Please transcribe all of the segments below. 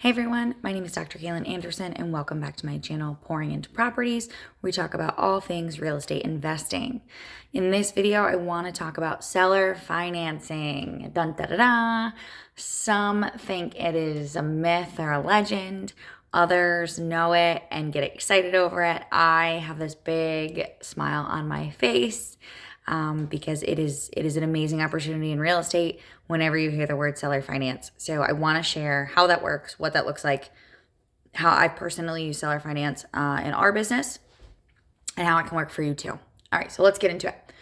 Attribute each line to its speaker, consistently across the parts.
Speaker 1: Hey everyone, my name is Dr. Kaylin Anderson and welcome back to my channel, Pouring Into Properties, where we talk about all things real estate investing. In this video, I want to talk about seller financing. Dun, da, da, da. Some think it is a myth or a legend. Others know it and get excited over it. I have this big smile on my face because it is an amazing opportunity in real estate whenever you hear the word seller finance. So I want to share how that works, what that looks like, how I personally use seller finance in our business, and how it can work for you too. All right, so let's get into it.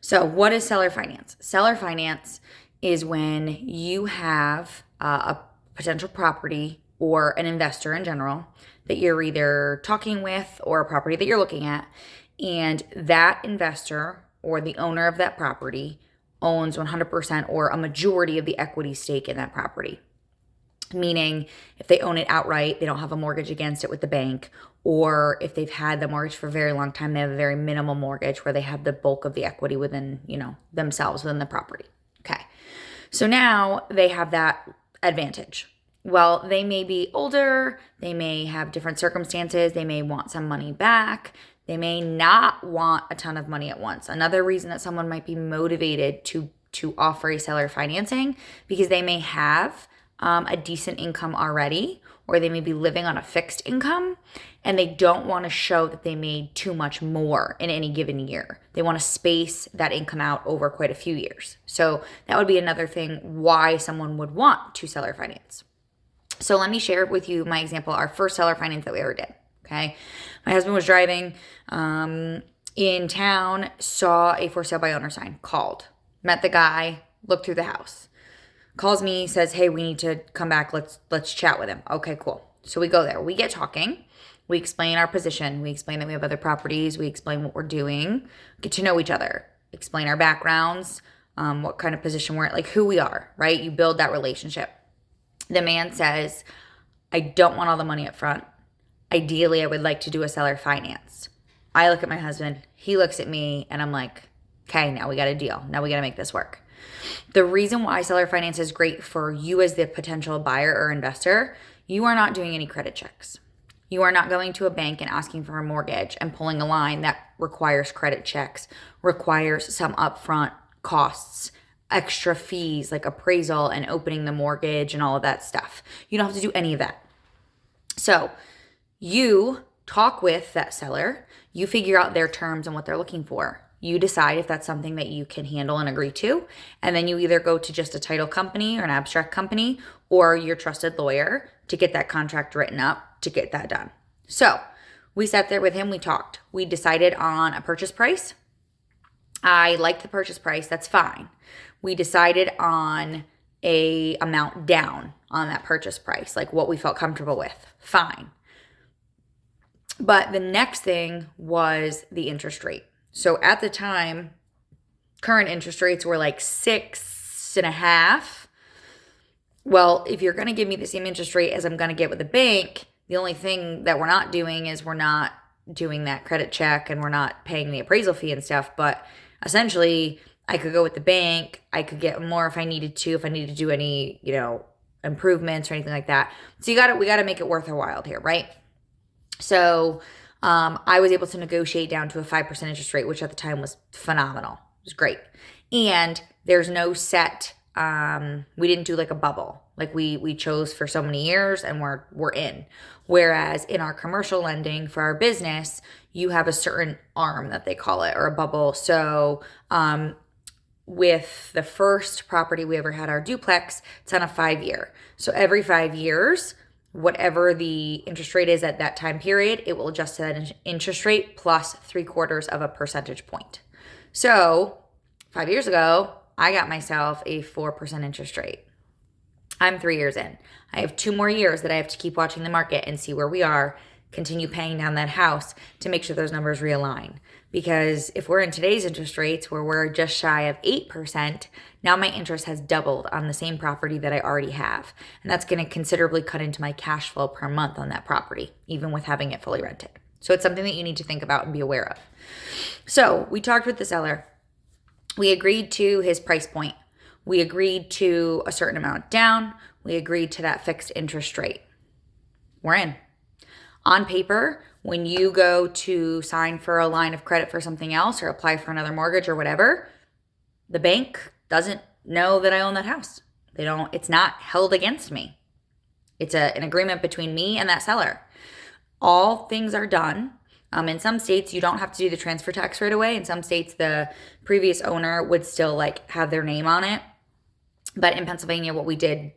Speaker 1: So what is seller finance? Seller finance is when you have a potential property or an investor in general that you're either talking with or a property that you're looking at, and that investor or the owner of that property owns 100% or a majority of the equity stake in that property. Meaning if they own it outright, they don't have a mortgage against it with the bank, or if they've had the mortgage for a very long time, they have a very minimal mortgage where they have the bulk of the equity within, themselves within the property. Okay. So now they have that advantage. Well, they may be older, they may have different circumstances, they may want some money back, they may not want a ton of money at once. Another reason that someone might be motivated to offer a seller financing because they may have a decent income already, or they may be living on a fixed income and they don't want to show that they made too much more in any given year. They want to space that income out over quite a few years. So that would be another thing why someone would want to seller finance. So let me share with you my example, our first seller finance that we ever did. Okay. My husband was driving in town, saw a for sale by owner sign, called, met the guy, looked through the house, calls me, says, hey, we need to come back. Let's chat with him. Okay, cool. So we go there. We get talking. We explain our position. We explain that we have other properties. We explain what we're doing, get to know each other, explain our backgrounds, what kind of position we're in, like who we are, right? You build that relationship. The man says, I don't want all the money up front. Ideally, I would like to do a seller finance. I look at my husband, he looks at me, and I'm like, okay, now we got a deal. Now we got to make this work. The reason why seller finance is great for you as the potential buyer or investor, you are not doing any credit checks. You are not going to a bank and asking for a mortgage and pulling a line that requires credit checks, requires some upfront costs, extra fees like appraisal and opening the mortgage and all of that stuff. You don't have to do any of that. So you talk with that seller, you figure out their terms and what they're looking for. You decide if that's something that you can handle and agree to. And then you either go to just a title company or an abstract company or your trusted lawyer to get that contract written up to get that done. So we sat there with him, we talked. We decided on a purchase price. I liked the purchase price, that's fine. We decided on a amount down on that purchase price, like what we felt comfortable with, fine. But the next thing was the interest rate. So at the time, current interest rates were like 6.5. Well, if you're going to give me the same interest rate as I'm going to get with the bank, the only thing that we're not doing is we're not doing that credit check and we're not paying the appraisal fee and stuff. But essentially, I could go with the bank. I could get more if I needed to do any, improvements or anything like that. So we got to make it worth our while here, right? So I was able to negotiate down to a 5% interest rate, which at the time was phenomenal. It was great. And there's no set, we didn't do like a bubble. Like we chose for so many years and we're in. Whereas in our commercial lending for our business, you have a certain arm that they call it, or a bubble. So with the first property we ever had, our duplex, it's on a 5-year. So every 5 years, whatever the interest rate is at that time period, it will adjust to that interest rate plus 0.75 of a percentage point. So 5 years ago, I got myself a 4% interest rate. I'm 3 years in. I have 2 more years that I have to keep watching the market and see where we are, continue paying down that house to make sure those numbers realign. Because if we're in today's interest rates where we're just shy of 8%, now my interest has doubled on the same property that I already have. And that's going to considerably cut into my cash flow per month on that property, even with having it fully rented. So it's something that you need to think about and be aware of. So we talked with the seller. We agreed to his price point. We agreed to a certain amount down. We agreed to that fixed interest rate. we're in. On paper, when you go to sign for a line of credit for something else or apply for another mortgage or whatever, the bank doesn't know that I own that house. It's not held against me. It's an agreement between me and that seller. All things are done. In some states, you don't have to do the transfer tax right away. In some states, the previous owner would still like have their name on it. But in Pennsylvania, what we did,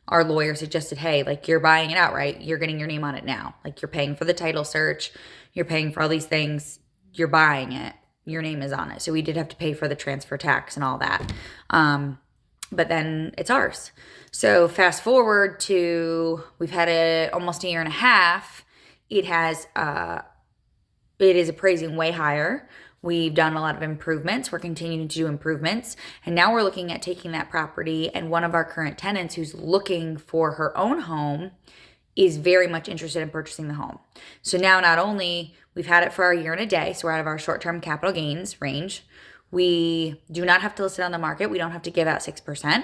Speaker 1: our lawyer suggested, hey, like you're buying it outright. You're getting your name on it now. Like you're paying for the title search. You're paying for all these things. You're buying it. Your name is on it. So we did have to pay for the transfer tax and all that. But then it's ours. So fast forward to, we've had it almost a year and a half. It is appraising way higher. We've done a lot of improvements. We're continuing to do improvements. And now we're looking at taking that property, and one of our current tenants who's looking for her own home is very much interested in purchasing the home. So now not only we've had it for a year and a day, so we're out of our short-term capital gains range. We do not have to list it on the market. We don't have to give out 6%.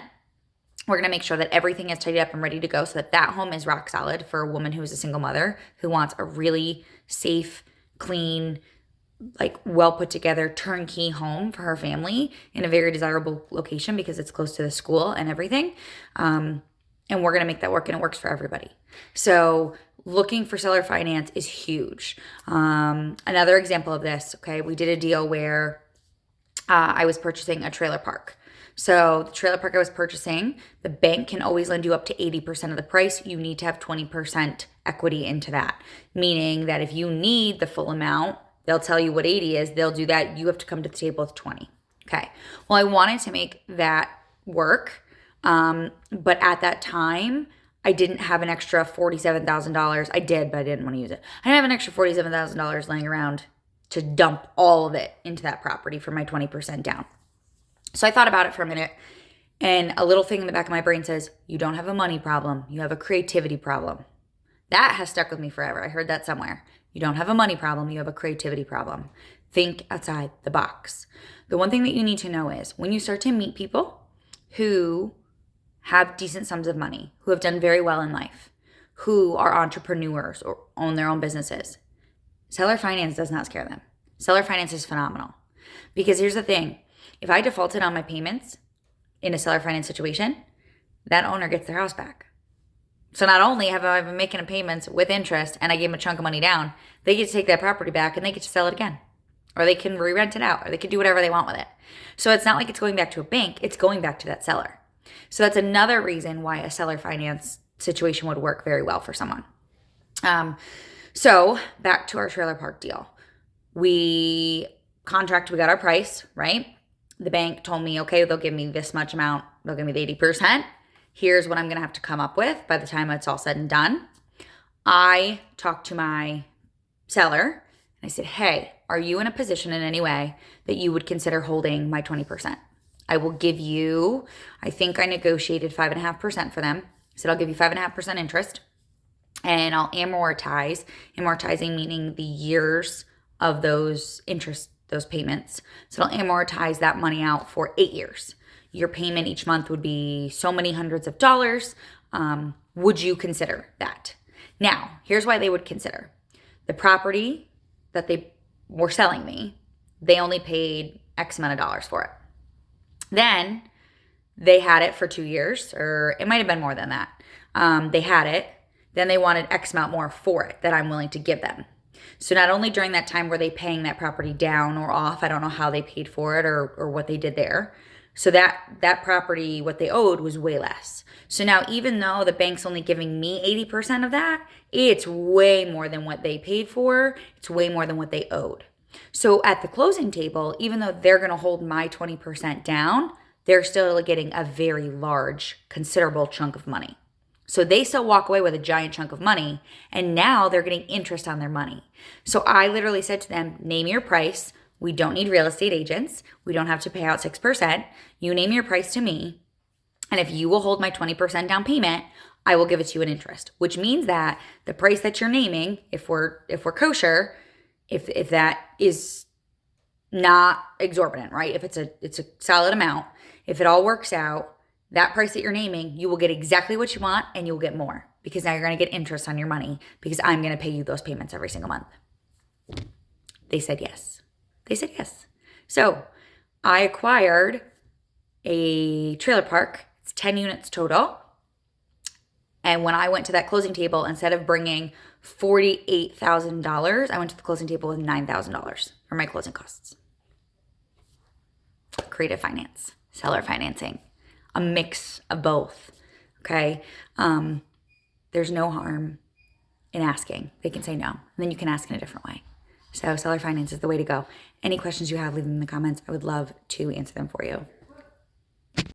Speaker 1: We're going to make sure that everything is tidied up and ready to go so that that home is rock solid for a woman who is a single mother who wants a really safe, clean, like well put together turnkey home for her family in a very desirable location because it's close to the school and everything. And we're going to make that work, and it works for everybody. So looking for seller finance is huge. Another example of this, okay, we did a deal where I was purchasing a trailer park. So the trailer park I was purchasing, the bank can always lend you up to 80% of the price. You need to have 20% equity into that, meaning that if you need the full amount, they'll tell you what 80 is. They'll do that. You have to come to the table with 20. Okay. Well, I wanted to make that work. But at that time, I didn't have an extra $47,000. I did, but I didn't want to use it. I didn't have an extra $47,000 laying around to dump all of it into that property for my 20% down. So I thought about it for a minute, and a little thing in the back of my brain says, you don't have a money problem. You have a creativity problem. That has stuck with me forever. I heard that somewhere. You don't have a money problem. You have a creativity problem. Think outside the box. The one thing that you need to know is when you start to meet people who have decent sums of money, who have done very well in life, who are entrepreneurs or own their own businesses, seller finance does not scare them. Seller finance is phenomenal. Because here's the thing. If I defaulted on my payments in a seller finance situation, that owner gets their house back. So not only have I been making payments with interest and I gave them a chunk of money down, they get to take that property back and they get to sell it again. Or they can re-rent it out, or they can do whatever they want with it. So it's not like it's going back to a bank, it's going back to that seller. So that's another reason why a seller finance situation would work very well for someone. So back to our trailer park deal. We got our price, right? The bank told me, okay, they'll give me this much amount. They'll give me the 80%. Here's what I'm going to have to come up with by the time it's all said and done. I talked to my seller and I said, hey, are you in a position in any way that you would consider holding my 20%? I will give you, I think I negotiated 5.5% for them. I said, I'll give you 5.5% interest and I'll amortizing meaning the years of those interest, those payments. So I'll amortize that money out for 8 years. Your payment each month would be so many hundreds of dollars. Would you consider that? Now, here's why they would consider. The property that they were selling me, they only paid X amount of dollars for it. Then they had it for 2 years, or it might have been more than that. They had it. Then they wanted X amount more for it that I'm willing to give them. So not only during that time were they paying that property down or off, I don't know how they paid for it or what they did there. So that property, what they owed was way less. So now even though the bank's only giving me 80% of that, it's way more than what they paid for. It's way more than what they owed. So at the closing table, even though they're going to hold my 20% down, they're still getting a very large, considerable chunk of money. So they still walk away with a giant chunk of money, and now they're getting interest on their money. So I literally said to them, name your price. We don't need real estate agents. We don't have to pay out 6%. You name your price to me, and if you will hold my 20% down payment, I will give it to you in interest, which means that the price that you're naming, if we're kosher, if that is not exorbitant, right? If it's a solid amount, if it all works out, that price that you're naming, you will get exactly what you want and you'll get more. because now you're going to get interest on your money because I'm going to pay you those payments every single month. They said yes. They said yes. So I acquired a trailer park. It's 10 units total. And when I went to that closing table, instead of bringing $48,000, I went to the closing table with $9,000 for my closing costs. Creative finance, seller financing, a mix of both. Okay. There's no harm in asking. They can say no, and then you can ask in a different way. So seller finance is the way to go. Any questions you have, leave them in the comments. I would love to answer them for you.